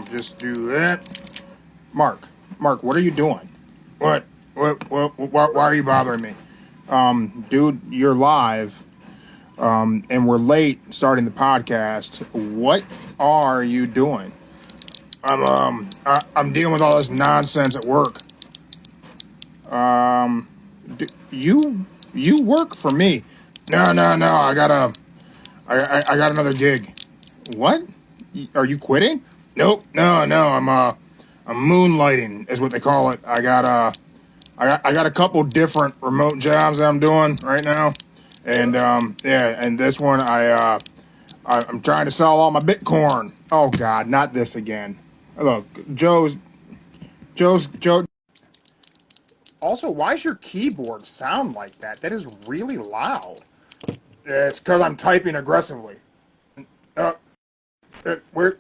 just do that. Mark, what are you doing? What? Why are you bothering me? Dude, you're live, and we're late starting the podcast. What are you doing? I'm dealing with all this nonsense at work. You work for me? No. I got another gig. What? Are you quitting? Nope. No. I'm moonlighting is what they call it. I got a couple different remote jobs that I'm doing right now, and and this one I'm trying to sell all my Bitcoin. Oh God, not this again. Look, Joe. Also, why does your keyboard sound like that? That is really loud. It's because I'm typing aggressively.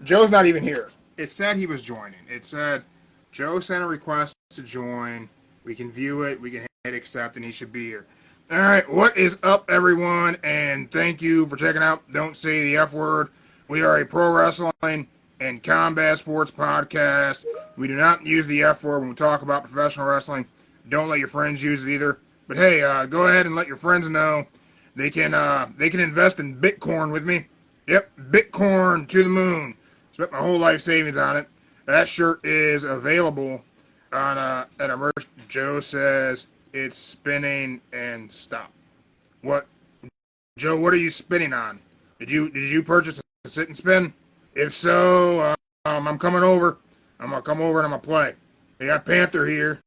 Joe's not even here. It said he was joining. It said Joe sent a request to join. We can view it. We can hit accept, and he should be here. All right, what is up, everyone? And thank you for checking out Don't Say the F Word. We are a pro wrestling and combat sports podcast. We do not use the F word when we talk about professional wrestling. Don't let your friends use it either. But hey, go ahead and let your friends know they can invest in Bitcoin with me. Yep, Bitcoin to the moon. Spent my whole life savings on it. That shirt is available on at our merch. Joe says it's spinning and stop. What, Joe? What are you spinning on? Did you purchase a sit and spin? If so, I'm coming over. I'm gonna come over and I'm gonna play. They got Panther here.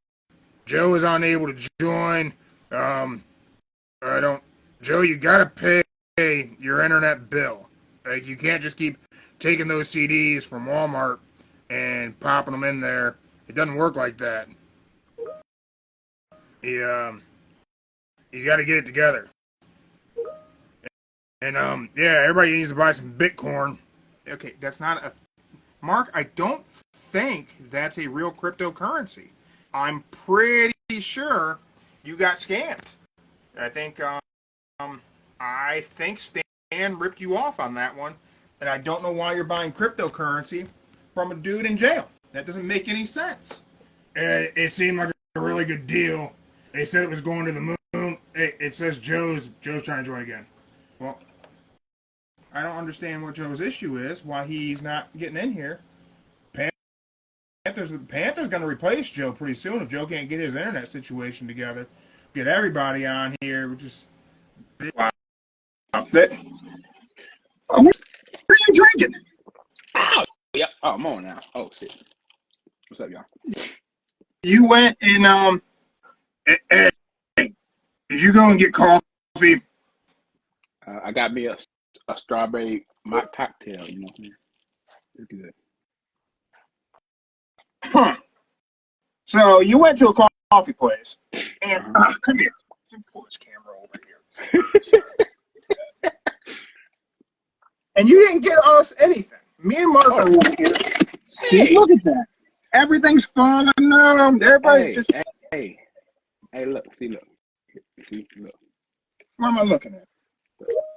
Joe is unable to join. Joe, you gotta pay your internet bill. Like, you can't just keep taking those CDs from Walmart and popping them in there. It doesn't work like that. He's got to get it together. And everybody needs to buy some Bitcoin. Okay, that's not a Mark. I don't think that's a real cryptocurrency. I'm pretty sure you got scammed. I think Stan ripped you off on that one, and I don't know why you're buying cryptocurrency from a dude in jail. That doesn't make any sense. It seemed like a really good deal. They said it was going to the moon. It says Joe's trying to join again. Well, I don't understand what Joe's issue is, why he's not getting in here. Panther's going to replace Joe pretty soon if Joe can't get his internet situation together. Get everybody on here, which is... Wow. What are you drinking? Oh, yeah. Oh, I'm on now. Oh, shit. What's up, y'all? You went and, hey, did you go and get coffee? I got me a strawberry mock cocktail, you know. It's good. Huh. So you went to a coffee place, and come here. Let me pull this camera over here. And you didn't get us anything. Me and Mark are over here. See, look at that. Everything's falling down. Everybody's just... Hey, look. See, look. What am I looking at?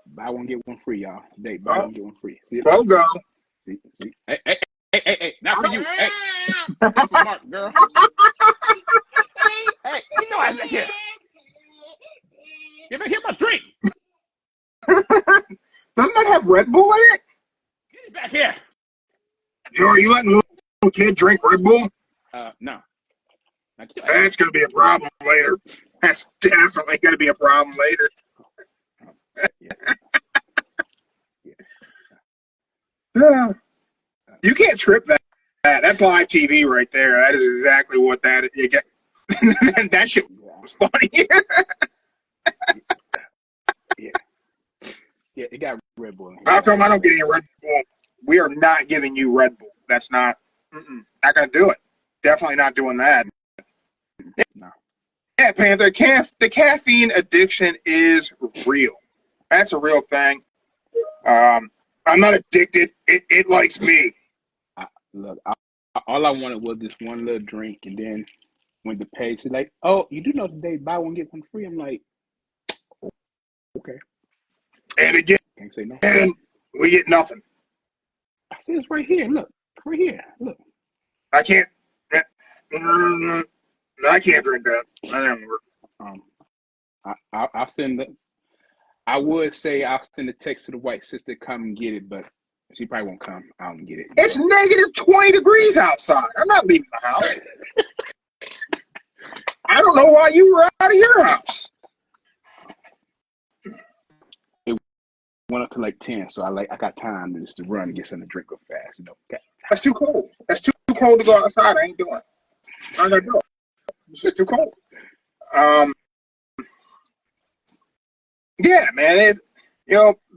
Buy one, get one free, y'all. Today, buy one, get one free. See, go. See. Hey, not for you. Hey, that's for Mark, girl. Hey, you know I'm back here. Get back here, my drink. Doesn't that have Red Bull in it? Get it back here. Joe, are you letting a little kid drink Red Bull? No. That's going to be a problem later. That's definitely going to be a problem later. Yeah. You can't script that. That's live TV right there. That is exactly what that is. You get. That shit was funny. Yeah, it got Red Bull. How come I don't get any Red Bull? We are not giving you Red Bull. That's not going to do it. Definitely not doing that. No. Yeah, Panther, the caffeine addiction is real. That's a real thing. I'm not addicted. It likes me. Look, all I wanted was this one little drink, and then when the page is like, oh, you do know today buy one get one free. I'm like, okay. And again, Can't say no. And we get nothing. I see it's right here. Look, Right here. Look. I can't. No, I can't drink that. I don't work. I'll send the. I would say I'll send a text to the white sister, come and get it, but she probably won't come. I don't get it. It's negative 20 degrees outside. I'm not leaving the house. I don't know why you were out of your house. It went up to like 10, so I got time just to run and get something to drink real fast. That's too cold. That's too cold to go outside. I ain't doing it. I gotta go. It's just too cold. Yeah, man.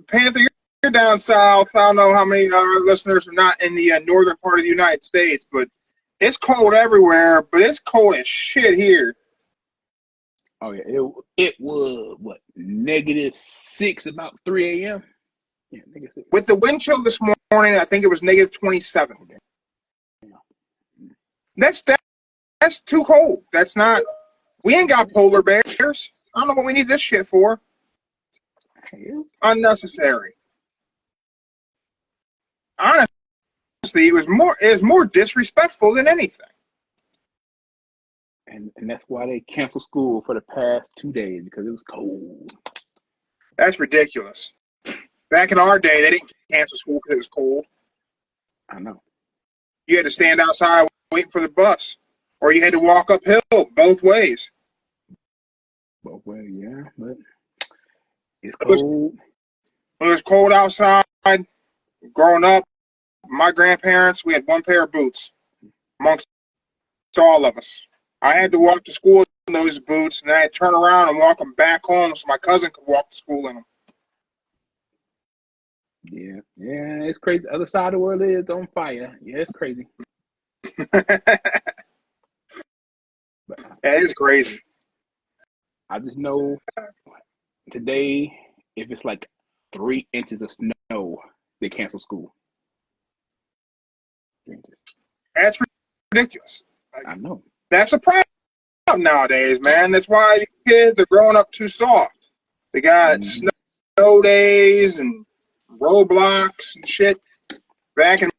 Panther, you're down south. I don't know how many of our listeners are not in the northern part of the United States, but it's cold everywhere. But it's cold as shit here. Oh yeah, it was what, -6 about 3 a.m. Yeah, -6. With the wind chill this morning, I think it was -27. Okay. That's too cold. That's not. We ain't got polar bears. I don't know what we need this shit for. Unnecessary. Honestly, it was more disrespectful than anything. And that's why they canceled school for the past 2 days, because it was cold. That's ridiculous. Back in our day, they didn't cancel school because it was cold. I know. You had to stand outside waiting for the bus, or you had to walk uphill both ways. Both ways, yeah, but it's cold. It was cold outside. Growing up, my grandparents, we had one pair of boots amongst all of us. I had to walk to school in those boots, and then I had to turn around and walk them back home so my cousin could walk to school in them. Yeah, it's crazy. The other side of the world is on fire. Yeah, it's crazy. That is crazy. I just know today, if it's like 3 inches of snow, they cancel school. That's ridiculous. I know. That's a problem nowadays, man. That's why kids are growing up too soft. They got snow days and Roblox and shit. Back in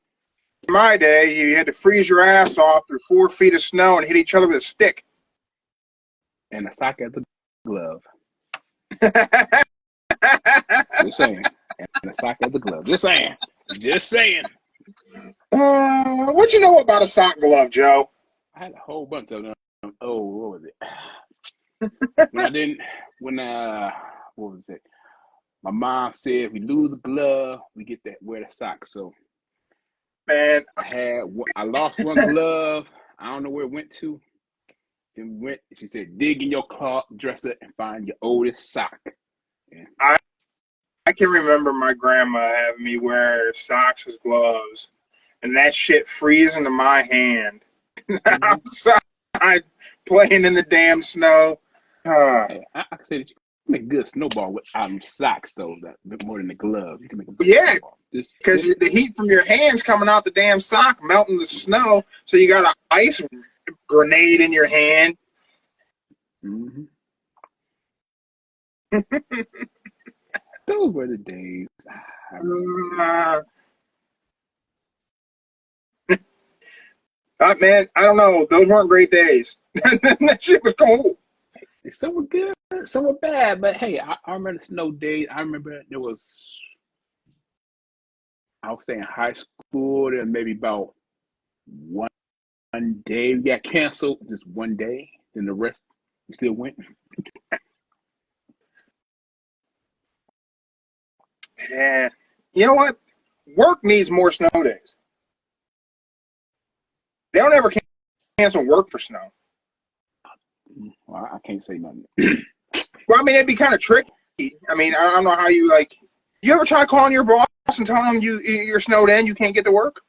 my day, you had to freeze your ass off through 4 feet of snow and hit each other with a stick. And a sock as a glove. Just saying. And a sock as a glove. Just saying. What you know about a sock glove, Joe? I had a whole bunch of them. Oh, what was it? What was it? My mom said if we lose a glove, we get that wear the sock. So, man, I lost one glove. I don't know where it went to. She said, dig in your closet dresser and find your oldest sock. Yeah. I can remember my grandma having me wear socks as gloves, and that shit freezing to my hand. Outside playing in the damn snow. Hey, I can say that you can make a good snowball with socks, though, that a bit more than the glove. You can make a good snowball. Because the heat from your hands coming out the damn sock, melting the snow, so you got an ice grenade in your hand. Mm-hmm. Those were the days. Man, I don't know. Those weren't great days. That shit was cold. Some were good, some were bad. But hey, I remember the snow days. I remember there was, I would say in high school, there maybe about one day we got canceled, just one day. Then the rest we still went. Yeah. You know what? Work needs more snow days. They don't ever cancel work for snow. Well, I can't say nothing. Well, I mean, it'd be kind of tricky. I mean, I don't know how you like. You ever try calling your boss and telling them you're snowed in, you can't get to work?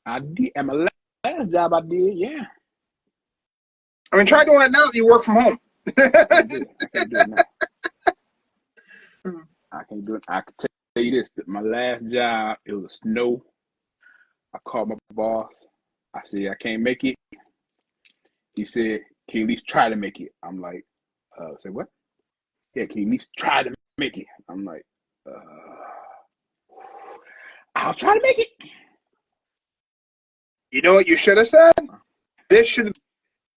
I did. At my last job, I did. Yeah. I mean, try doing it now that you work from home. I can't do it now. I can't do it. I can tell you this: that my last job, it was snow. I called my boss. I said, I can't make it. He said, can you at least try to make it? I'm like, say what? Yeah, can you at least try to make it? I'm like, I'll try to make it. You know what you should have said? This should have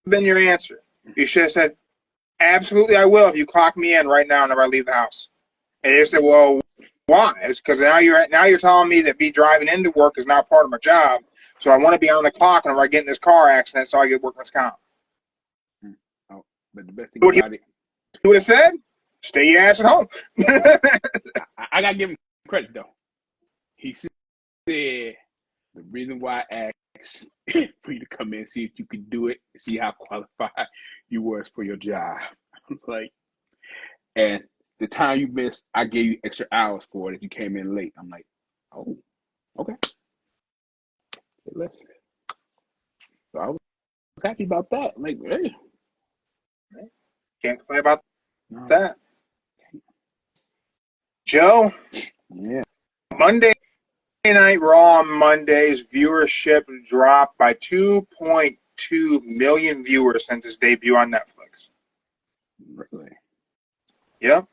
been your answer. You should have said, absolutely I will if you clock me in right now whenever I leave the house. And they said, well, why? It's because now you're telling me that me driving into work is not part of my job, so I want to be on the clock whenever I get in this car accident so I get workman's comp. Oh, but the best thing about it, you would have said, stay your ass at home. I got to give him credit, though. He said the reason why I asked for you to come in and see if you could do it, see how qualified you was for your job. Like, and the time you missed, I gave you extra hours for it if you came in late. I'm like, oh, okay. So I was happy about that. Like, hey. Can't complain about that. Joe, yeah. Monday Night Raw on Monday's viewership dropped by 2.2 million viewers since its debut on Netflix. Really? Yep.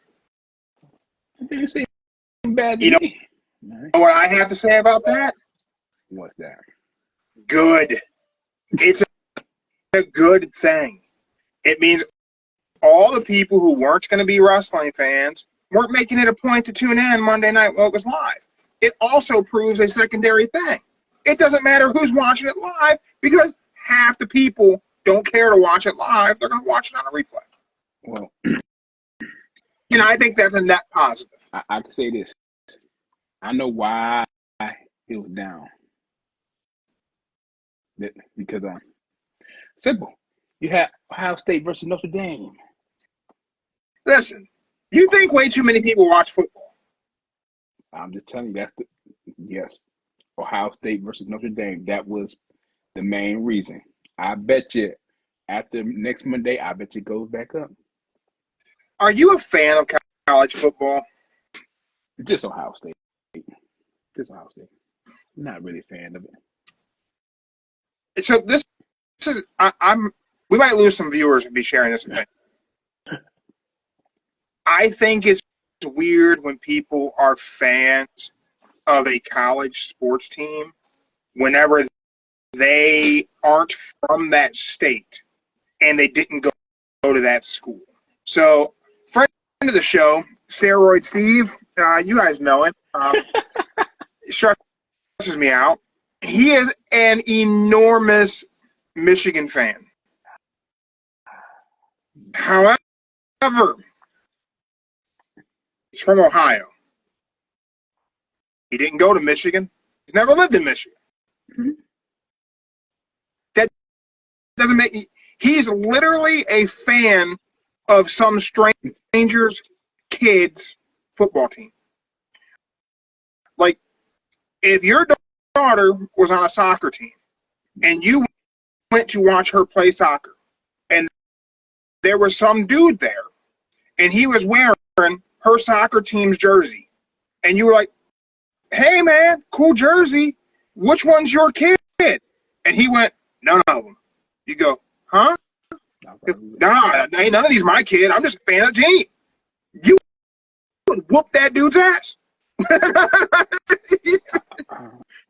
I didn't say bad to you me. Know what I have to say about that? What's that? Good. It's a good thing. It means all the people who weren't going to be wrestling fans weren't making it a point to tune in Monday night while it was live. It also proves a secondary thing. It doesn't matter who's watching it live because half the people don't care to watch it live. They're going to watch it on a replay. Well, I think that's a net positive. I can say this. I know why it was down. Because simple. You had Ohio State versus Notre Dame. Listen, you think way too many people watch football. I'm just telling you, yes. Ohio State versus Notre Dame. That was the main reason. I bet you after next Monday, I bet you it goes back up. Are you a fan of college football? Just Ohio State. Just Ohio State. I'm not really a fan of it. So this is we might lose some viewers and be sharing this opinion. I think it's weird when people are fans of a college sports team whenever they aren't from that state and they didn't go to that school. So, friend of the show, Steroid Steve, you guys know him. Stresses me out. He is an enormous Michigan fan. However, he's from Ohio. He didn't go to Michigan. He's never lived in Michigan. Mm-hmm. That doesn't make – he's literally a fan of some stranger's kid's football team. Like, if your daughter was on a soccer team and you went to watch her play soccer and there was some dude there and he was wearing her soccer team's jersey and you were like, hey, man, cool jersey. Which one's your kid? And he went, none of them. You go, huh? Nah, ain't none of these my kid. I'm just a fan of the team. You would whoop that dude's ass.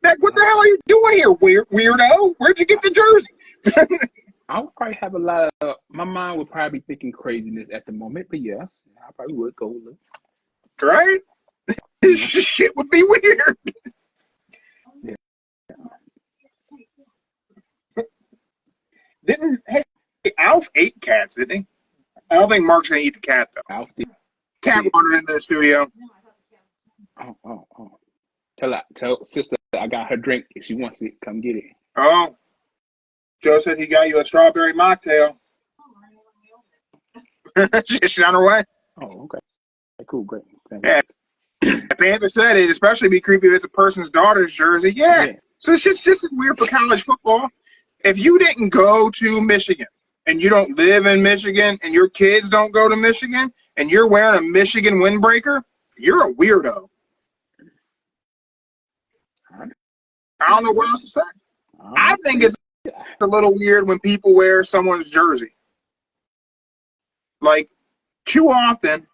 Like, what the hell are you doing here, weirdo? Where'd you get the jersey? I would probably have a lot of my mind would probably be thinking craziness at the moment, but yeah, I probably would go look. Right? This shit would be weird. Yeah. Hey, Alf ate cats, didn't he? I don't think Mark's gonna eat the cat though. Alf did. Cat wandered into the studio. Oh. Tell sister I got her drink. If she wants it, come get it. Oh. Joe said he got you a strawberry mocktail. She's on her way. Oh, okay. Cool, great. Yeah. Panther said it'd especially be creepy if it's a person's daughter's jersey. Yeah. So it's just as weird for college football. If you didn't go to Michigan and you don't live in Michigan and your kids don't go to Michigan and you're wearing a Michigan windbreaker, you're a weirdo. I don't know what else to say. I think it's a little weird when people wear someone's jersey. Like, too often,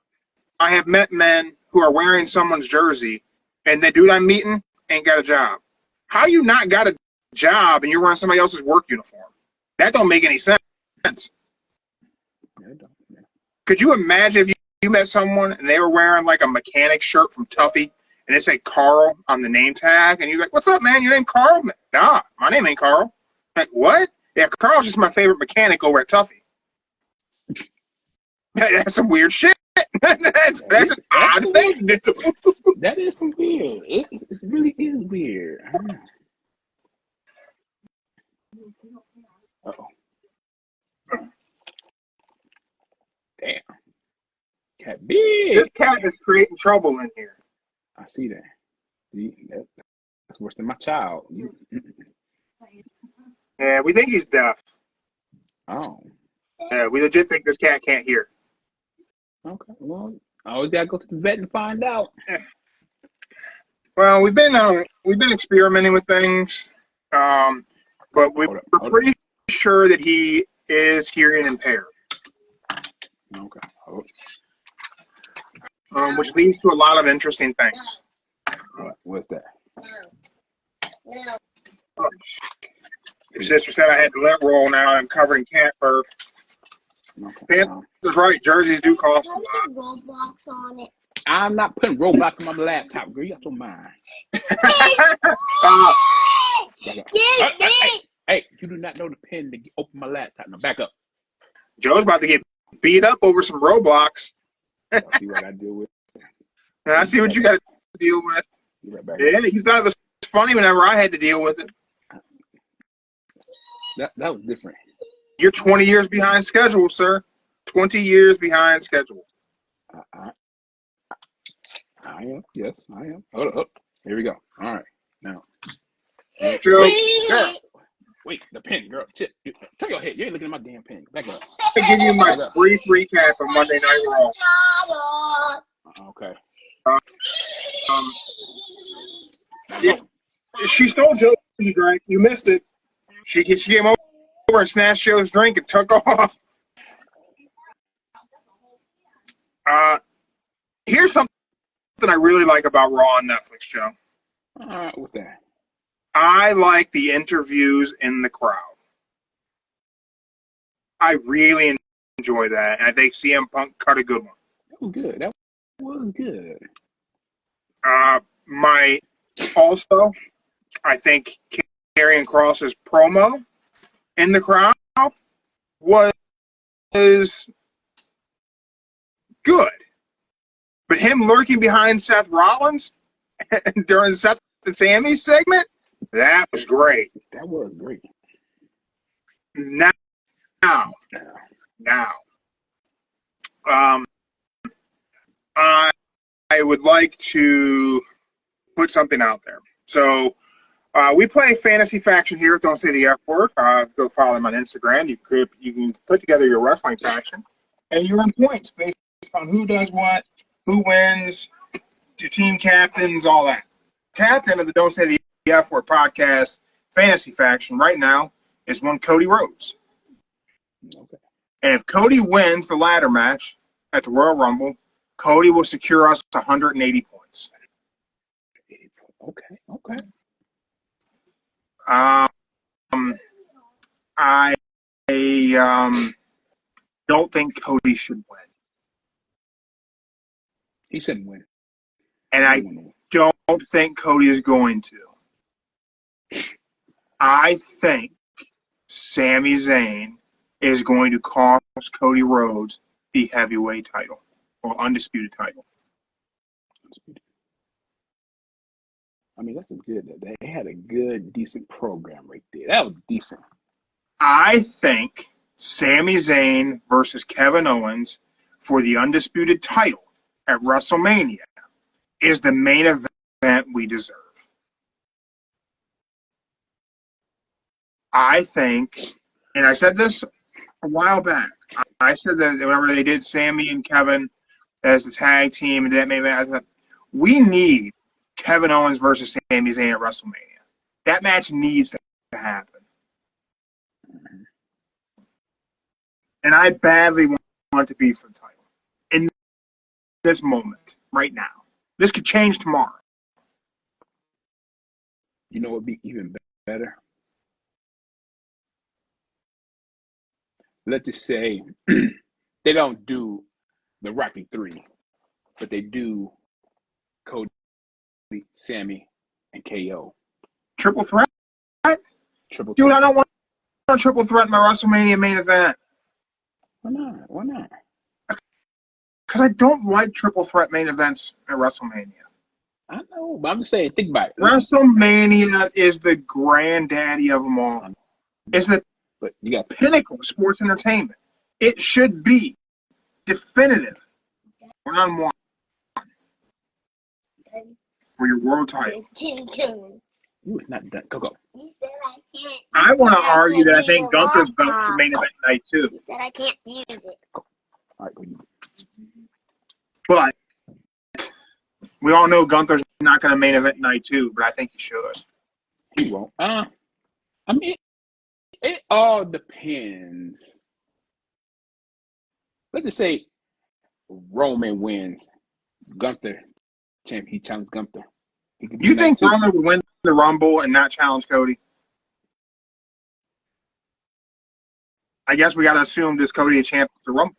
I have met men who are wearing someone's jersey, and the dude I'm meeting ain't got a job. How you not got a job and you're wearing somebody else's work uniform. That don't make any sense. Yeah, it don't. Yeah. Could you imagine if you met someone and they were wearing like a mechanic shirt from Tuffy and it said Carl on the name tag and you're like, what's up, man? Your name Carl? Nah, my name ain't Carl. Like, what? Yeah, Carl's just my favorite mechanic over at Tuffy. That's some weird shit. That's an odd thing to do. That is some weird. It really is weird. Uh-oh. Damn. Cat big. This cat is creating trouble in here. I see that. See, that's worse than my child. Yeah, we think he's deaf. Oh. Yeah, we legit think this cat can't hear. Okay. Well, I always gotta go to the vet and find out. Well, we've been experimenting with things, but we're pretty sure that he is hearing impaired. Okay. Which leads to a lot of interesting things. What's that? Oh, your sister said I had to lint roll now. I'm covering cat fur. Okay. That's right. Jerseys do cost a lot. Roblox on it. I'm not putting Roblox on my laptop, girl. You got your mind. Hey, you do not know the pin to open my laptop. Now back up. Joe's about to get beat up over some Roblox. See what I deal with. I see what you got to deal with. Yeah, you thought it was funny whenever I had to deal with it. That was different. You're 20 years behind schedule, sir. 20 years behind schedule. I am. Yes, I am. Hold up. Here we go. All right. Now. Joe. Girl. Wait, the pen, girl. Chip. Turn your head. You ain't looking at my damn pen. Back up. I give you my brief recap of Monday Night Raw. Okay. She stole Joe's drink. You missed it. She came over and snatched Joe's drink and took off. Here's something I really like about Raw on Netflix, Joe. What's that? I like the interviews in the crowd. I really enjoy that. And I think CM Punk cut a good one. That was good. That was good. I think Karrion Kross's promo in the crowd was good. But him lurking behind Seth Rollins during Seth and Sami's segment, that was great. That was great. Now, I would like to put something out there. So we play Fantasy Faction here. Don't say the F word. Go follow them on Instagram. You can put together your wrestling faction, and you earn points based on who does what, who wins, your team captains, all that. Captain of the Don't Say the F Word podcast Fantasy Faction right now is one Cody Rhodes. Okay. And if Cody wins the ladder match at the Royal Rumble, Cody will secure us 180 points. Okay. I don't think Cody should win. He shouldn't win. And I don't think Cody is going to. I think Sami Zayn is going to cost Cody Rhodes the heavyweight title or undisputed title. I mean, that's good. They had a good, decent program right there. That was decent. I think Sami Zayn versus Kevin Owens for the undisputed title at WrestleMania is the main event we deserve. I think, and I said this a while back, I said that whenever they did Sami and Kevin as the tag team and that main event, I thought, we need Kevin Owens versus Sami Zayn at WrestleMania. That match needs to happen. And I badly want it to be for the title. In this moment, right now. This could change tomorrow. You know what would be even better? let's just say they don't do the Rocky 3, but they do Cody, Sami, and KO. Triple threat? Triple Dude, threat. I don't want a triple threat in my WrestleMania main event. Why not? Why not? Because I don't like triple threat main events at WrestleMania. I know, but I'm just saying, think about it. WrestleMania is the granddaddy of them all. It's the But you got pinnacle of sports entertainment. It should be definitive one-on-one for your world title. you was not done. Go. You said I can't. I want to argue that I think Gunther's belt should main event night too. You said I can't use it. All right, go you. But we all know Gunther's not going to main event night too, but I think he should. He won't. I mean, it all depends. Let's just say Roman wins. Gunther, he challenged Gunther. You think Roman would win the Rumble and not challenge Cody? I guess we got to assume this Cody a champion of the Rumble.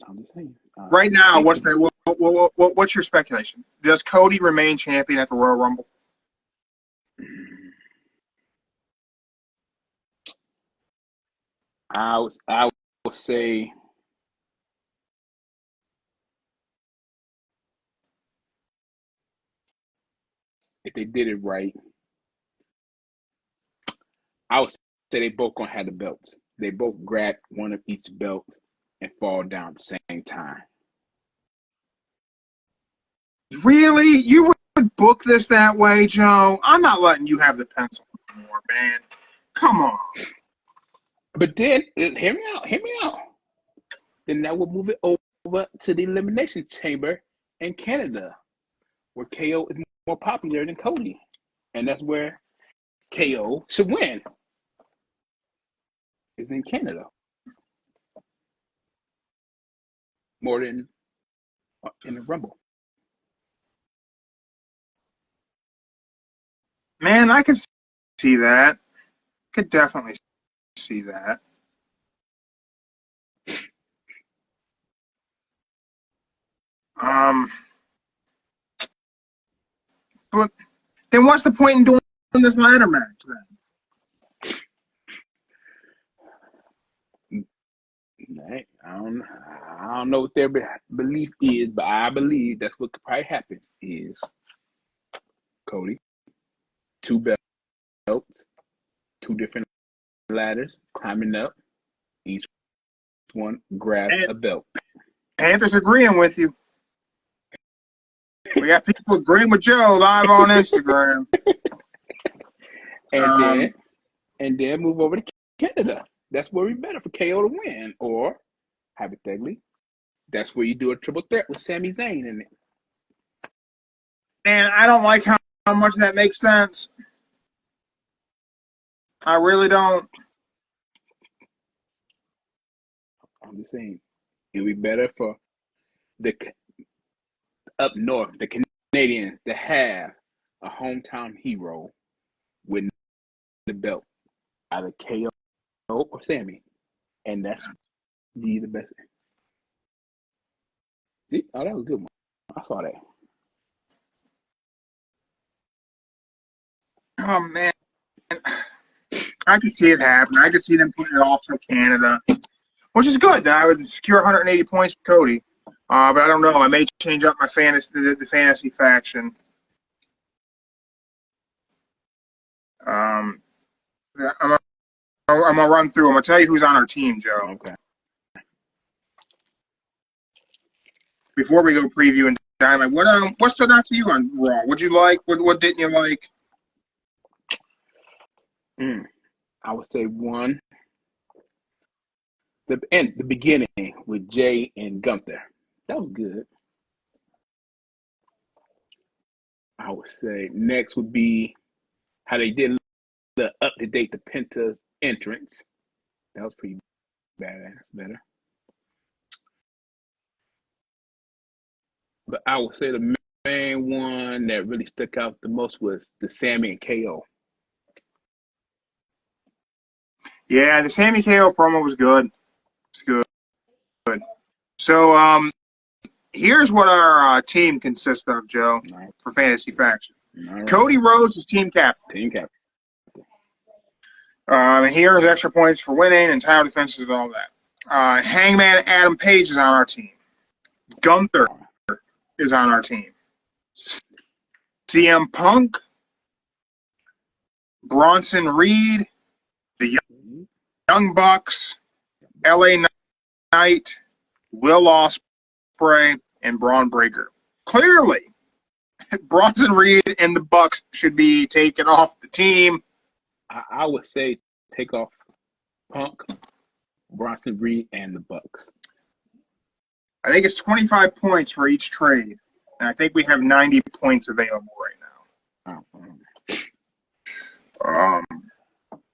I'm just saying. Right now, what's your speculation? Does Cody remain champion at the Royal Rumble? I would say if they did it right, I would say they both gonna have the belts. They both grab one of each belt and fall down at the same time. Really? You would book this that way, Joe? I'm not letting you have the pencil anymore, man. Come on. But then, hear me out. Then that would move it over to the Elimination Chamber in Canada, where KO is more popular than Cody. And that's where KO should win. Is in Canada. More than in the Rumble. Man, I could see that. Could definitely see that. But then what's the point in doing this ladder match then? I don't know what their belief is, but I believe that's what could probably happen is Cody, 2 belts, 2 different ladders, climbing up, each one grab a belt. Panthers agreeing with you. We got people agreeing with Joe live on Instagram. and then move over to Canada. That's where we better for KO to win. Or, hypothetically, that's where you do a triple threat with Sami Zayn in it. And I don't like how much that makes sense. I really don't. I'm just saying, it would be better for the up north, the Canadians, to have a hometown hero with the belt, either KO or Sami, and that's the best. See? Oh, that was a good one. I saw that. Oh man, I could see it happen. I could see them putting it off to Canada, which is good. I would secure 180 points for Cody. But I don't know. I may change up my fantasy, the fantasy faction. I'm gonna run through. I'm gonna tell you who's on our team, Joe. Okay. Before we go previewing Dynamite, what stood out to you on Raw? What'd you like? What didn't you like? I would say one. The beginning with Jay and Gunther. That was good. I would say next would be how they did the up-to-date the Penta entrance. That was pretty badass, better. But I would say the main one that really stuck out the most was the Sami and KO. Yeah, the Sami KO promo was good. It's good. So, here's what our team consists of, Joe, for Fantasy Faction. Right. Cody Rhodes is team captain. Team captain. And he earns extra points for winning and title defenses and all that. Hangman Adam Page is on our team. Gunther is on our team. CM Punk, Bronson Reed, the Young Bucks, LA Knight, Will Ospreay, and Braun Breaker. Clearly, Bronson Reed and the Bucks should be taken off the team. I would say take off Punk, Bronson Reed, and the Bucks. I think it's 25 points for each trade, and I think we have 90 points available right now.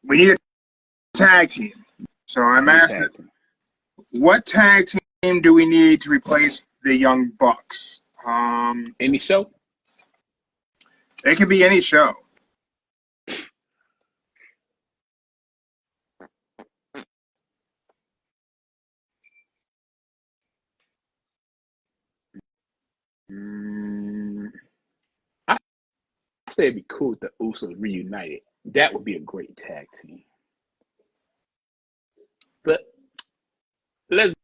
We need a tag team. So I'm asking, what tag team do we need to replace the Young Bucks? Any show? It could be any show. I say it'd be cool if the Usos reunited. That would be a great tag team. But let's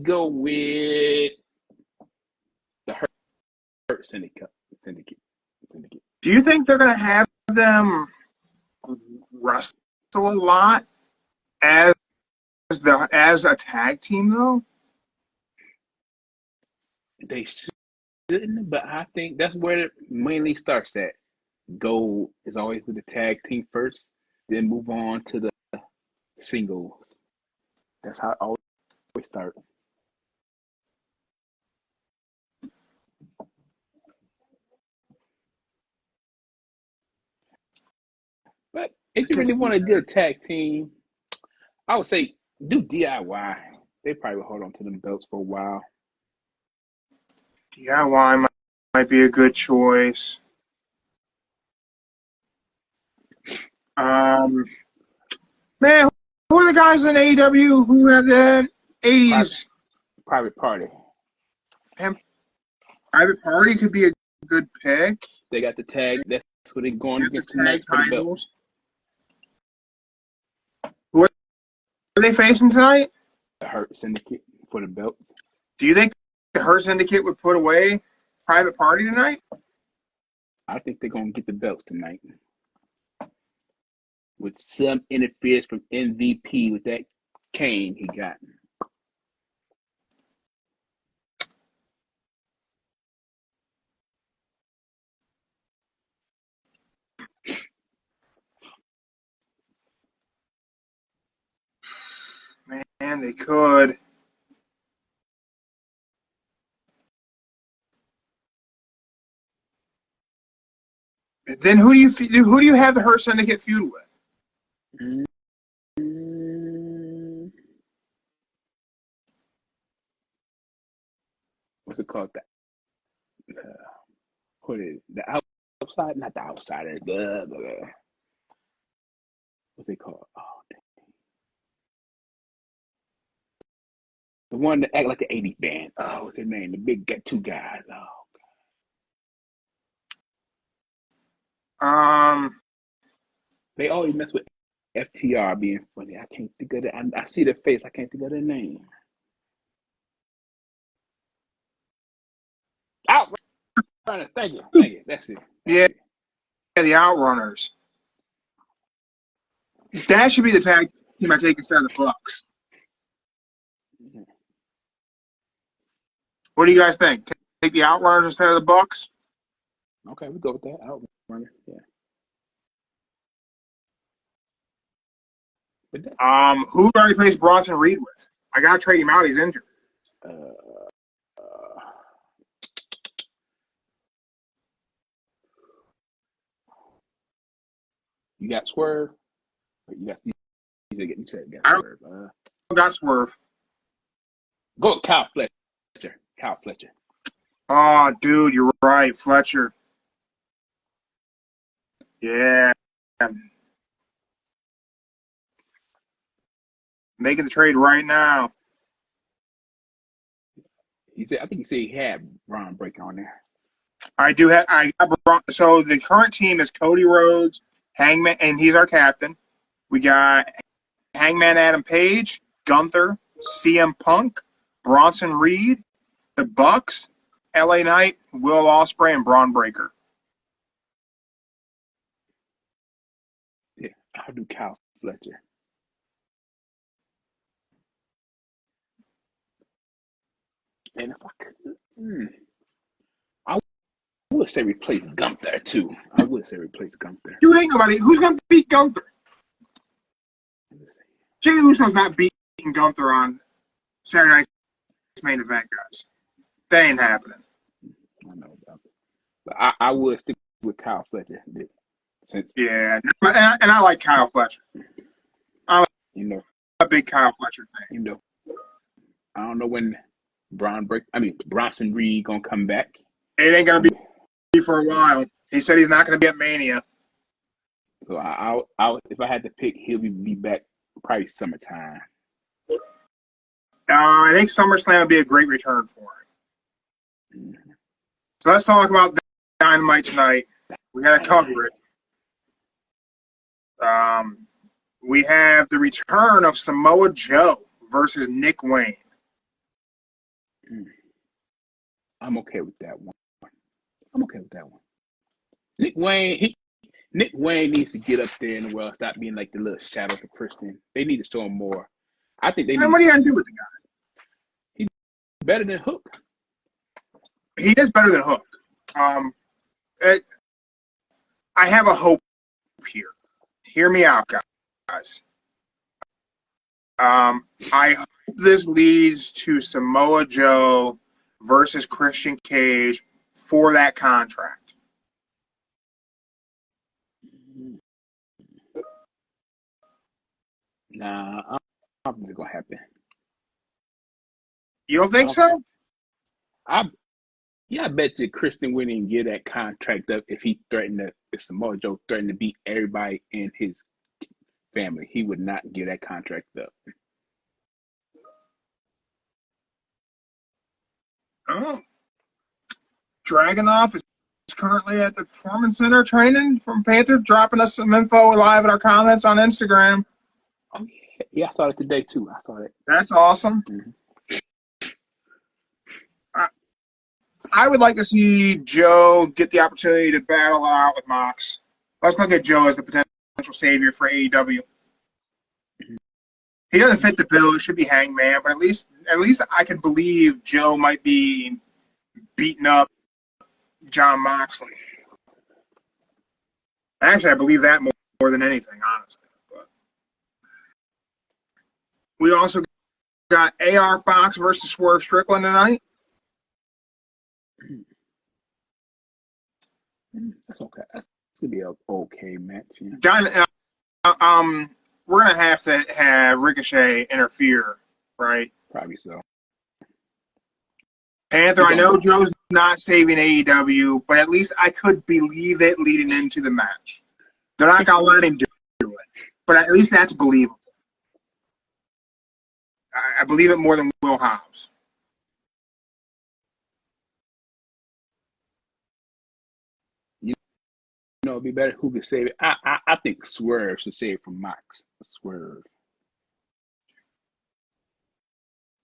go with the Hurt Syndicate. Do you think they're going to have them wrestle a lot as a tag team, though? They shouldn't, but I think that's where it mainly starts at. Goal is always with the tag team first, then move on to the singles. That's how it always starts. But if you really want a good tag team, I would say do DIY. They probably will hold on to them belts for a while. DIY might be a good choice. Man, who are the guys in AEW who have the 80s? Private Party. Private Party could be a good pick. They got the tag. That's what they're going against tonight for the belt. Who are they facing tonight? The Hurt Syndicate for the belt. Do you think the Hurt Syndicate would put away Private Party tonight? I think they're going to get the belts tonight. With some interference from MVP with that cane he got. Man, they could. Then who do you have the Hurt Syndicate feud with? What's it called? What is it? The outside? Not the outsider. What's they called? Oh, dang. The one that act like the 80s band. Oh, what's their name? The big two guys. Oh. They always mess with FTR being funny. I can't think of it. I see their face. I can't think of their name. Outrunners. Thank you. That's it. Yeah, the Outrunners. That should be the tag team I take instead of the Bucks. What do you guys think? Take the Outrunners instead of the Bucks? Okay, we go with that. Outrunners. Yeah. Who do I replace Bronson Reed with? I gotta trade him out. He's injured. You got Swerve. You said Swerve. I got Swerve. Go with Kyle Fletcher. Oh, dude, you're right, Fletcher. Yeah. Making the trade right now. I think he said he had Braun Breaker on there. I do have. So the current team is Cody Rhodes, Hangman, and he's our captain. We got Hangman Adam Page, Gunther, CM Punk, Bronson Reed, the Bucks, LA Knight, Will Ospreay, and Braun Breaker. Yeah, I'll do Kyle Fletcher. And if I could, I would say replace Gunther too. Dude, ain't nobody. Who's gonna beat Gunther? Jey Uso's not beating Gunther on Saturday Night's main event, guys. That ain't happening. I know about it. But I would stick with Kyle Fletcher. Yeah, and I like Kyle Fletcher. I'm a big Kyle Fletcher fan. I don't know when Bronson Reed gonna come back. It ain't gonna be for a while. He said he's not gonna be at Mania. So I if I had to pick, he'll be back probably summertime. I think SummerSlam would be a great return for him. Mm-hmm. So let's talk about Dynamite tonight. We gotta cover it. We have the return of Samoa Joe versus Nick Wayne. I'm okay with that one. Nick Wayne needs to get up there in the world, stop being like the little shadow for Christian. They need to show him more. I think they need. And what are you gonna do with the guy? He's better than Hook. He is better than Hook. I have a hope here. Hear me out, guys. I hope this leads to Samoa Joe versus Christian Cage for that contract. Nah, I don't think it's gonna happen. You don't think so? I bet you Christian wouldn't get that contract up if Samoa Joe threatened to beat everybody in his family. He would not get that contract up. Oh. Dragunov is currently at the Performance Center training from Panther, dropping us some info live in our comments on Instagram. Oh, yeah, I saw it today too. I saw it. That's awesome. Mm-hmm. I would like to see Joe get the opportunity to battle it out with Mox. Let's look at Joe as the potential savior for AEW. He doesn't fit the bill. It should be Hangman, but at least I can believe Joe might be beating up John Moxley. Actually, I believe that more than anything, honestly. But we also got AR Fox versus Swerve Strickland tonight. That's okay. That's gonna be an okay match. Yeah. We're gonna have to have Ricochet interfere, right? Probably so. Panther, I know Joe's not saving AEW, but at least I could believe it leading into the match. They're not gonna let him do it, but at least that's believable. I believe it more than Will Hobbs. It'd be better who could save it. I think Swerve should save it from Mox. Swerve.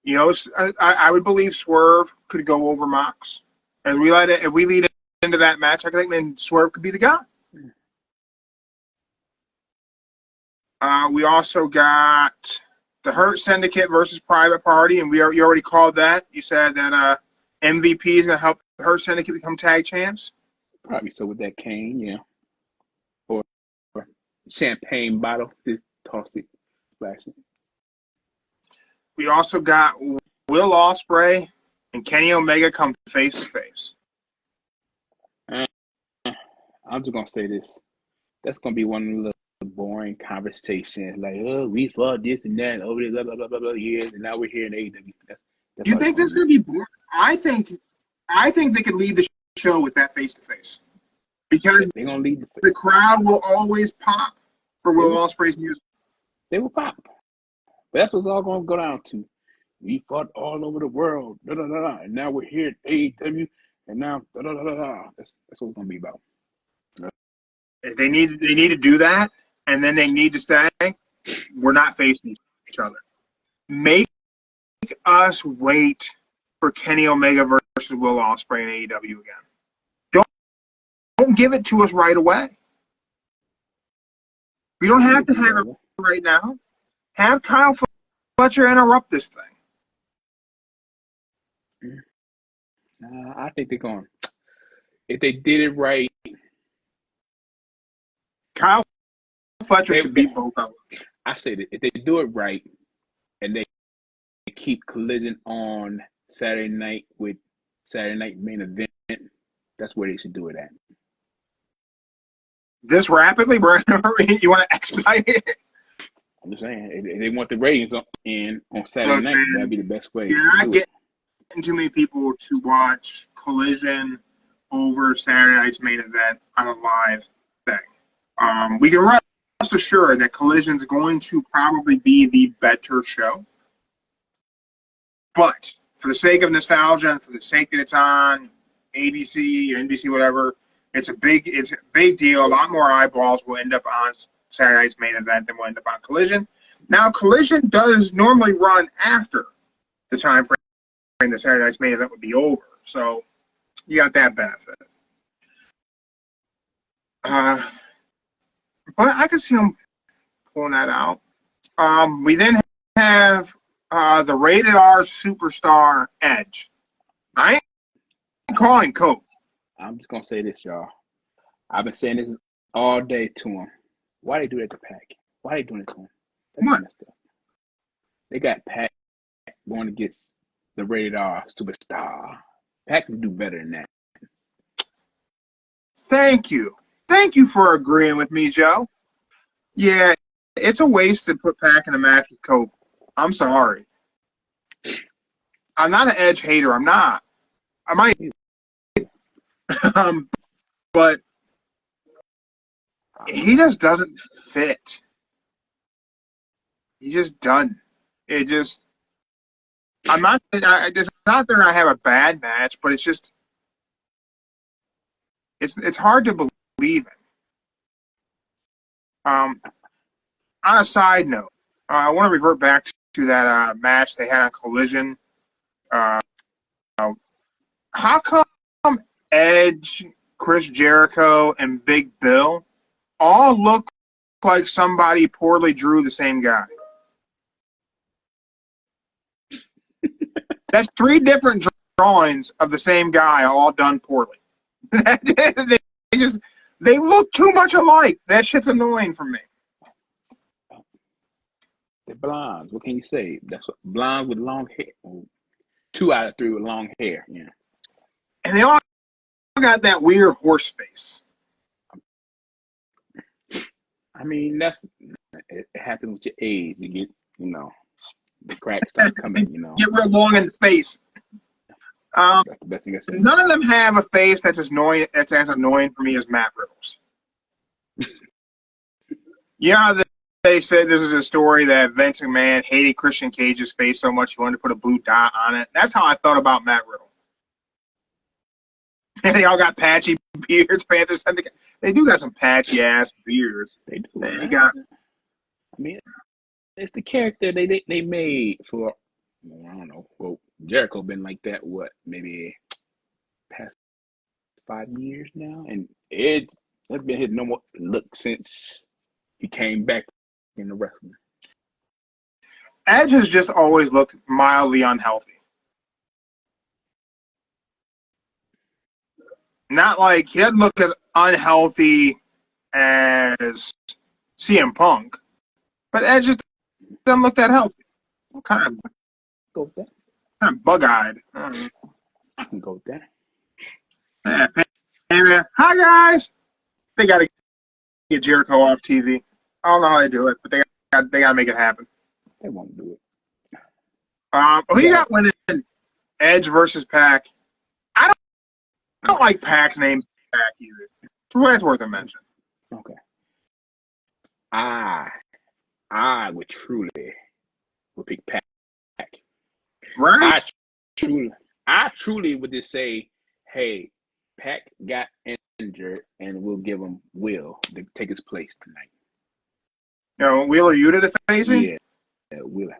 I would believe Swerve could go over Mox. If we lead into that match, I think Swerve could be the guy. We also got the Hurt Syndicate versus Private Party, and you already called that. You said that MVP is going to help the Hurt Syndicate become tag champs. Probably so with that cane, yeah. Or champagne bottle, just toss it, splash it. We also got Will Ospreay and Kenny Omega come face to face. I'm just gonna say this. That's gonna be one of the boring conversations, like, oh, we fought this and that over the blah blah blah blah blah years, and now we're here in AEW. You think this is gonna be boring? I think they could lead the show with that face to face. Because they're gonna lead the crowd will always pop for Will Ospreay's music. They will pop. But that's what it's all going to go down to. We fought all over the world, and now we're here at AEW, and now That's what it's going to be about. They need to do that, and then they need to say, we're not facing each other. Make us wait for Kenny Omega versus Will Ospreay in AEW again. Don't give it to us right away. We don't have to have it right now. Have Kyle Fletcher interrupt this thing. I think they're going. If they did it right, Kyle Fletcher should beat both of them. I say that if they do it right, and they keep Collision on Saturday night with Saturday Night Main Event, that's where they should do it at. This rapidly, bro? You want to expedite it? I'm just saying, if they want the ratings on Saturday night, that'd be the best way. You're not getting too many people to watch Collision over Saturday night's Main Event on a live thing. We can rest assured that Collision's going to probably be the better show. But for the sake of nostalgia and for the sake that it's on ABC or NBC, whatever, it's a big deal. A lot more eyeballs will end up on Saturday night's Main Event than will end up on Collision. Now, Collision does normally run after the time frame the Saturday night's Main Event would be over. So you got that benefit. But I can see them pulling that out. We then have the rated R superstar Edge. I ain't calling Coke. I'm just going to say this, y'all. I've been saying this all day to him. Why they do that to Pac? Why they doing it to him? That's messed up. They got Pac going against the rated R superstar. Pac can do better than that. Thank you. Thank you for agreeing with me, Joe. Yeah, it's a waste to put Pac in a match with Coke. I'm sorry. I'm not an Edge hater. I'm not. I might. But he just doesn't fit. He just doesn't. It just. I'm not. It's not that I have a bad match, but it's just. It's hard to believe in. On a side note, I want to revert back to that match they had on Collision. How come Edge, Chris Jericho, and Big Bill all look like somebody poorly drew the same guy? That's 3 different drawings of the same guy, all done poorly. They look too much alike. That shit's annoying for me. They're blondes. What can you say? That's what blondes with long hair. 2 out of 3 with long hair. Yeah. And they all got that weird horse face. I mean, it happens with your age. You get, the cracks start coming. Get real long in the face. That's the best thing I said. None of them have a face that's as annoying for me as Matt Riddle's. Yeah, they said this is a story that Vince McMahon hated Christian Cage's face so much he wanted to put a blue dot on it. That's how I thought about Matt Riddle. And they all got patchy beards. Panthers, they do got some patchy ass beards. They do. They got. I mean, it's the character they made for. I don't know. Well, Jericho been like that. What, maybe past 5 years now, and Ed has been his normal look since he came back in the wrestling. Edge has just always looked mildly unhealthy. Not like he doesn't look as unhealthy as CM Punk, but Edge just doesn't look that healthy. Kind of go with that. Kind of bug-eyed. I can go with that. Yeah, hi guys. They got to get Jericho off TV. I don't know how they do it, but they got to make it happen. They won't do it. Who you got winning? Edge versus Pac. I don't like Pac's name Pac either. That's worth a mention. Okay. I would truly would pick Pac. Right? I truly would just say, hey, Pac got injured, and we'll give him Will to take his place tonight. Wheeler Yuta to facing? Yeah, Wheeler.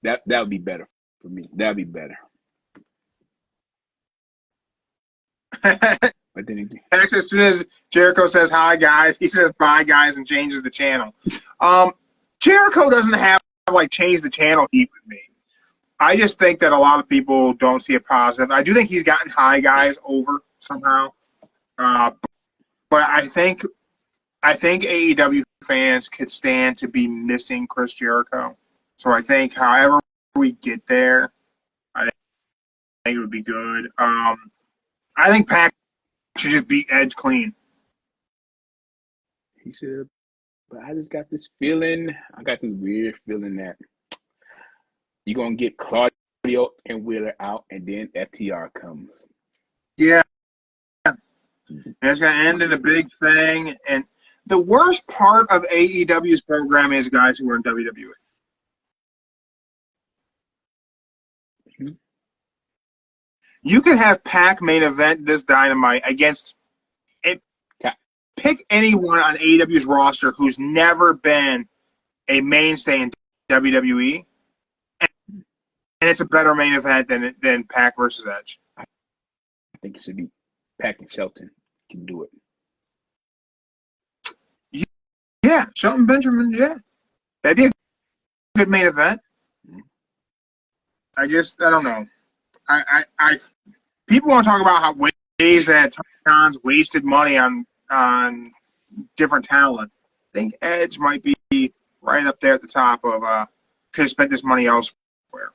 That would be better for me. That would be better. But then again, As soon as Jericho says hi guys, he says bye guys and changes the channel. Jericho doesn't have change the channel heat with me. I just think that a lot of people don't see a positive. I do think he's gotten hi guys over somehow, but I think AEW fans could stand to be missing Chris Jericho. So I think however we get there, I think it would be good. I think Pac should just beat Edge clean. he should. But I just got this feeling. I got this weird feeling that you're going to get Claudio and Wheeler out, and then FTR comes. Yeah. And it's going to end in a big thing. And the worst part of AEW's program is guys who are in WWE. Mm-hmm. You could have Pac main event this Dynamite against pick anyone on AEW's roster who's never been a mainstay in WWE, and it's a better main event than Pac versus Edge. I think it should be Pac and Shelton can do it. Yeah, Shelton Benjamin, yeah. That'd be a good main event. Mm-hmm. I don't know. I people want to talk about how ways that Tony Khan's wasted money on different talent. I think Edge might be right up there at the top of could have spent this money elsewhere.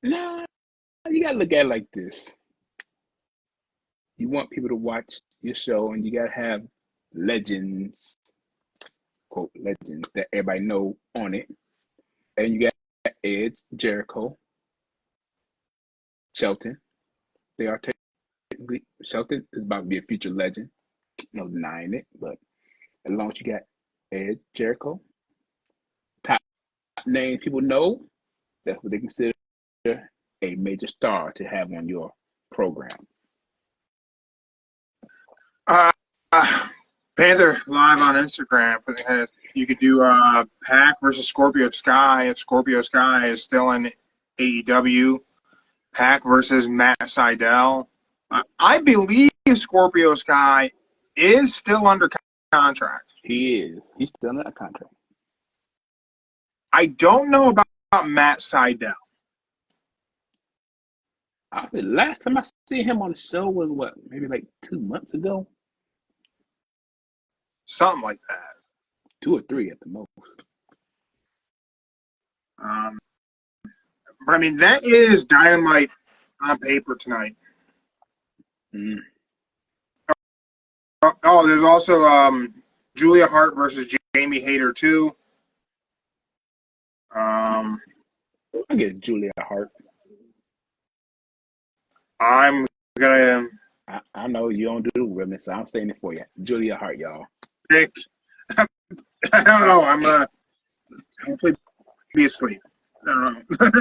Nah, you gotta look at it like this. You want people to watch your show, and you gotta have legends, quote legends, that everybody know on it. And you got Edge, Jericho, Shelton. They are technically Shelton is about to be a future legend. No denying it, but as long as you got Edge, Jericho, top names people know, that's what they consider a major star to have on your program. Panther live on Instagram. You could do Pac versus Scorpio Sky if Scorpio Sky is still in AEW. Pac versus Matt Sydal. I believe Scorpio Sky is still under contract. He is. He's still under contract. I don't know about Matt Sydal. Last time I see him on the show was what, maybe like 2 months ago? Something like that. 2 or 3 at the most. But I mean, that is Dynamite on paper tonight. Mm. Oh, there's also Julia Hart versus Jamie Hayter too. I get Julia Hart. I'm gonna. I know you don't do women, so I'm saying it for you. Julia Hart, y'all. Pick. I don't know. I'm gonna hopefully be asleep. I don't know.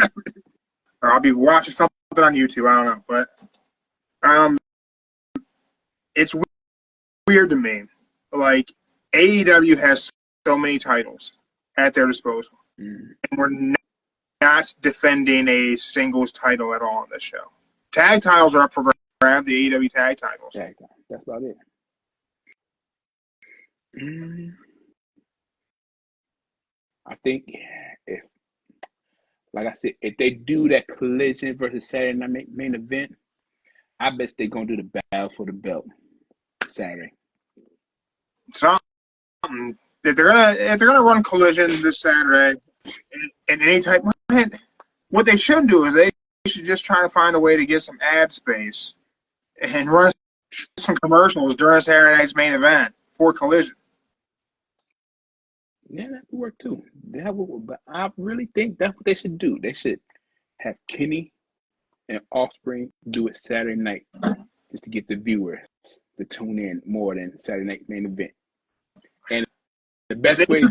Or I'll be watching something on YouTube. I don't know, but it's weird to me. Like AEW has so many titles at their disposal, and we're not defending a singles title at all on this show. Tag titles are up for grab. The AEW tag titles. That's about it. I think like I said, if they do that Collision versus Saturday Night main event, I bet they're gonna do the battle for the belt Saturday. Something. If they're gonna run Collision this Saturday, in any type, what they should do is they should just try to find a way to get some ad space and run some commercials during Saturday night's main event for Collision. Yeah, that would work too. But I really think that's what they should do. They should have Kenny and Offspring do it Saturday night just to get the viewers to tune in more than Saturday night main event. And the best way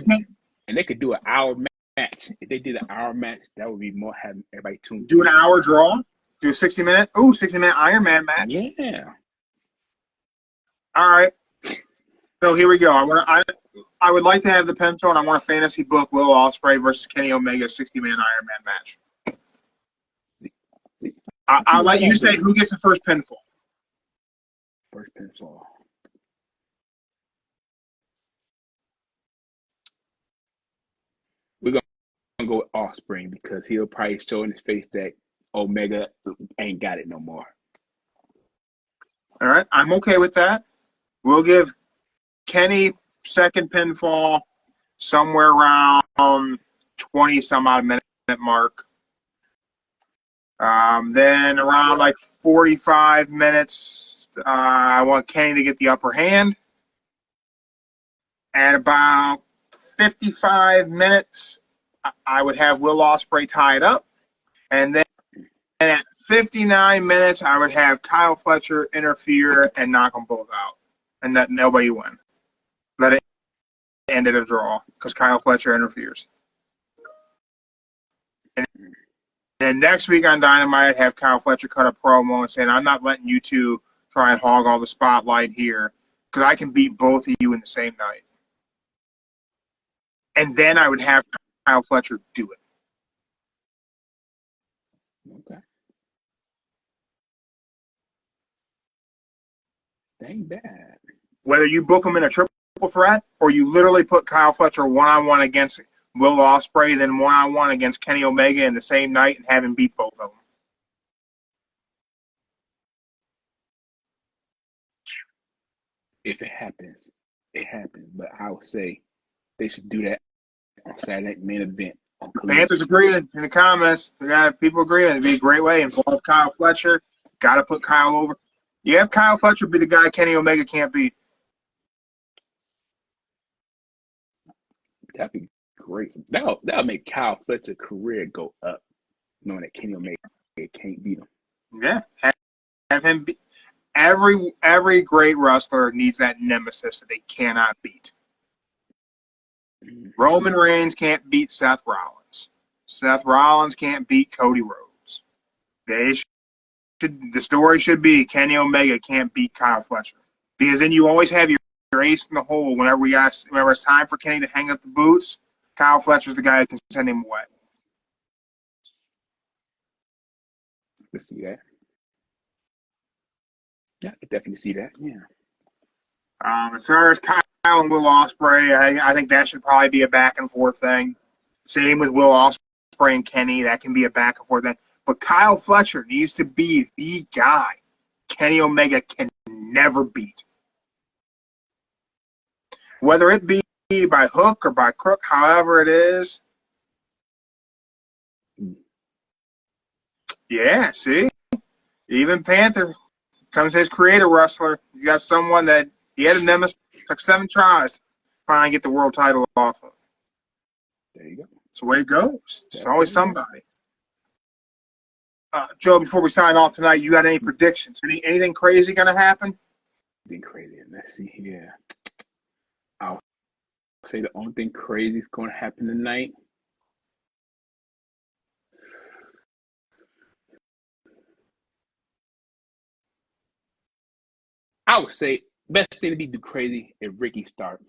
And they could do an hour match. If they did an hour match, that would be more having everybody tuned. Do an hour draw. Do a 60-minute. Ooh, 60-minute Iron Man match. Yeah. All right. So here we go. I would like to have the Penta, and I want a fantasy book Will Ospreay versus Kenny Omega 60-minute Iron Man match. I'll let you say who gets the first pinfall. First pinfall. We're gonna go with Ospreay because he'll probably show in his face that Omega ain't got it no more. All right, I'm okay with that. We'll give Kenny second pinfall somewhere around 20-some-odd minute mark. Then around like 45 minutes, I want Kenny to get the upper hand. At about 55 minutes, I would have Will Ospreay tied up. And then at 59 minutes, I would have Kyle Fletcher interfere and knock them both out. And let nobody win. Let it end at a draw because Kyle Fletcher interferes. And then next week on Dynamite, I'd have Kyle Fletcher cut a promo and saying, I'm not letting you two try and hog all the spotlight here because I can beat both of you in the same night. And then I would have Kyle Fletcher do it. Okay. That ain't bad. Whether you book him in a triple threat or you literally put Kyle Fletcher one-on-one against Will Ospreay, then one-on-one against Kenny Omega in the same night and have him beat both of them. If it happens, it happens. But I would say they should do that on Saturday main event. Panthers agreed in the comments. We got people agreeing. It'd be a great way. Involve Kyle Fletcher. Got to put Kyle over. You have Kyle Fletcher be the guy Kenny Omega can't beat. That'd be great. That'll make Kyle Fletcher's career go up, knowing that Kenny Omega can't beat him. Yeah, have him beat. Every great wrestler needs that nemesis that they cannot beat. Roman Reigns can't beat Seth Rollins. Seth Rollins can't beat Cody Rhodes. The story should be Kenny Omega can't beat Kyle Fletcher. Because then you always have your ace in the hole whenever it's time for Kenny to hang up the boots. Kyle Fletcher's the guy who can send him away. Let's see that. Yeah, I can definitely see that. Yeah. As far as Kyle and Will Ospreay, I think that should probably be a back and forth thing. Same with Will Ospreay and Kenny. That can be a back and forth thing. But Kyle Fletcher needs to be the guy Kenny Omega can never beat. Whether it be by hook or by crook, however it is. Yeah, see? Even Panther comes his creator wrestler. He's got someone that he had a nemesis. Took 7 tries to finally get the world title off of. There you go. That's the way it goes. There's always somebody. Joe, before we sign off tonight, you got any predictions? Anything crazy going to happen? Anything crazy? Let's see here. I'll say the only thing crazy is going to happen tonight. I would say best thing to be do crazy if Ricky Starks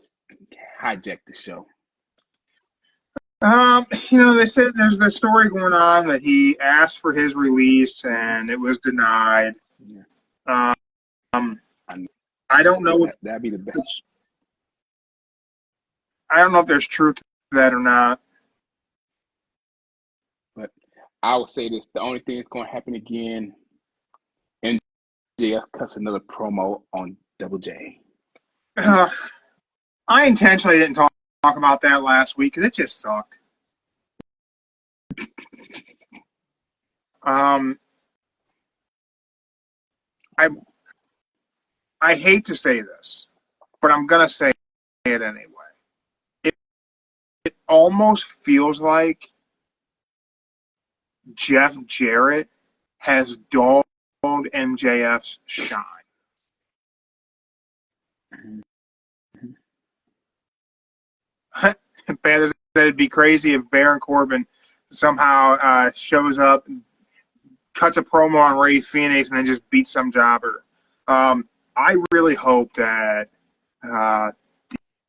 hijack the show. They said there's the story going on that he asked for his release and it was denied. Yeah. I don't know if that'd be the best. I don't know if there's truth to that or not. But I would say this: the only thing that's going to happen again, MJF cuts another promo on Double J. I intentionally didn't talk about that last week because it just sucked. I hate to say this, but I'm gonna say it anyway. It almost feels like Jeff Jarrett has dulled MJF's shine. Panthers it'd be crazy if Baron Corbin somehow shows up, cuts a promo on Rey Fenix, and then just beats some jobber. I really hope that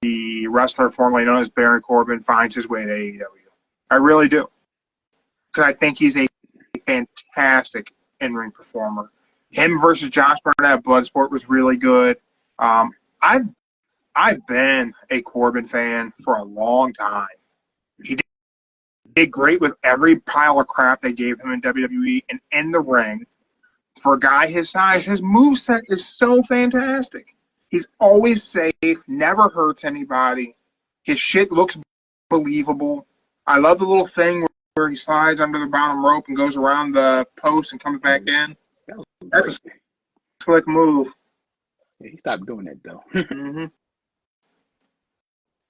the wrestler formerly known as Baron Corbin finds his way to AEW. I really do. Because I think he's a fantastic in-ring performer. Him versus Josh Barnett at Bloodsport was really good. I've been a Corbin fan for a long time. He did great with every pile of crap they gave him in WWE and in the ring. For a guy his size, his moveset is so fantastic. He's always safe, never hurts anybody. His shit looks believable. I love the little thing where he slides under the bottom rope and goes around the post and comes back in. That's a slick move. Yeah, he stopped doing that, though. Mm-hmm.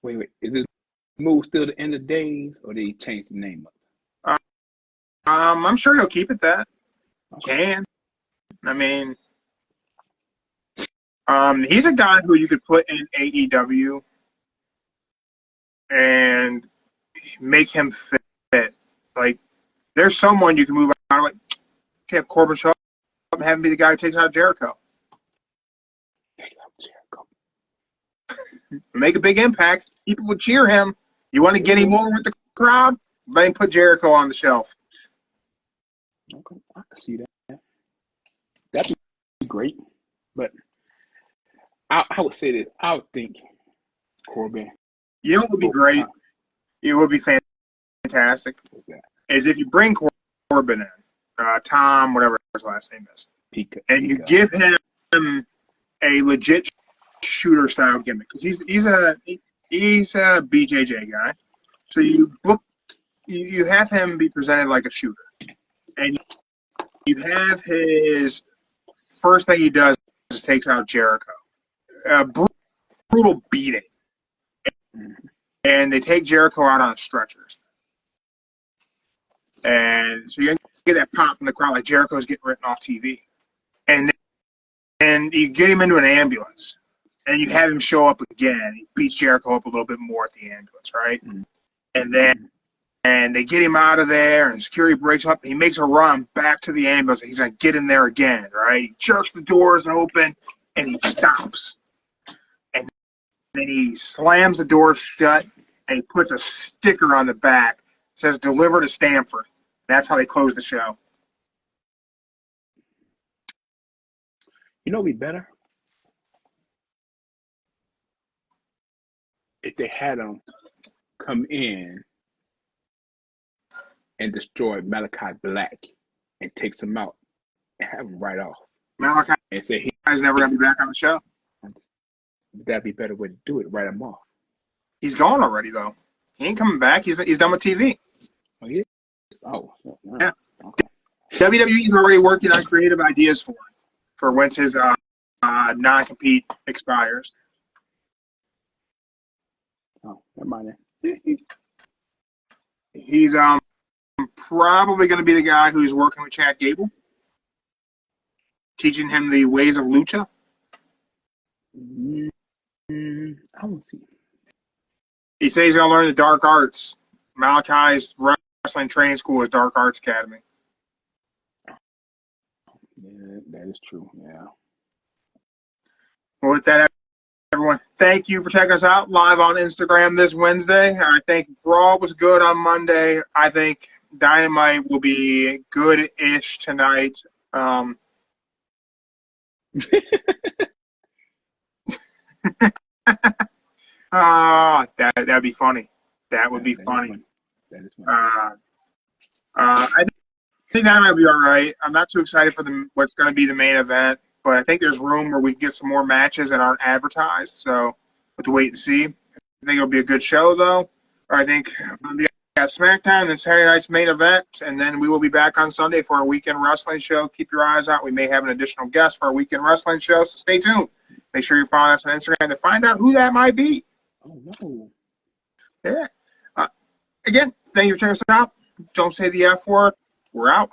Wait. Is this move still the End of Days, or did he change the name up? I'm sure he'll keep it that. Can. I mean, he's a guy who you could put in AEW and make him fit. Like, there's someone you can move out. Like, have Corbin show up and have him be the guy who takes out Jericho. Make a big impact. People would cheer him. You want to get him more with the crowd? Let him put Jericho on the shelf. Okay, I can see that. That'd be great. But I would say this. I would think Corbin. You know what would be great? It would be fantastic. Is if you bring Corbin in, Tom, whatever his last name is, and you give him a legit shooter style gimmick, because he's a BJJ guy. So you have him be presented like a shooter, and you have his first thing he does is takes out Jericho, brutal beating, and they take Jericho out on a stretcher, and so you get that pop from the crowd like Jericho's getting written off TV, and you get him into an ambulance. And you have him show up again. He beats Jericho up a little bit more at the ambulance, right? Mm-hmm. And they get him out of there, and security breaks up, and he makes a run back to the ambulance, and he's going to get in there again, right? He jerks the doors open, and he stops. And then he slams the door shut, and he puts a sticker on the back. It says, "Deliver to Stamford." That's how they close the show. You know, it'd be better if they had him come in and destroy Malachi Black and takes him out and have him right off. Malachi and say he's never going to be back on the show. That'd be a better way to do it. Write him off. He's gone already, though. He ain't coming back. He's done with TV. Oh, yeah? Oh. Yeah. Okay. WWE is already working on creative ideas for once his non-compete expires. Oh, never mind that. He's probably going to be the guy who's working with Chad Gable, teaching him the ways of lucha. I don't see. He says he's going to learn the dark arts. Malachi's wrestling training school is Dark Arts Academy. Yeah, that is true. Yeah. Well, with that, everyone, thank you for checking us out live on Instagram this Wednesday. I think Raw was good on Monday. I think Dynamite will be good-ish tonight. That'd be funny. That would be funny. That is funny. I think Dynamite will be all right. I'm not too excited for what's going to be the main event, but I think there's room where we can get some more matches that aren't advertised. So we'll have to wait and see. I think it'll be a good show, though. I think we got SmackDown and Saturday night's main event, and then we will be back on Sunday for our weekend wrestling show. Keep your eyes out. We may have an additional guest for our weekend wrestling show, so stay tuned. Make sure you're following us on Instagram to find out who that might be. Oh, no. Yeah. Again, thank you for checking us out. Don't say the F word. We're out.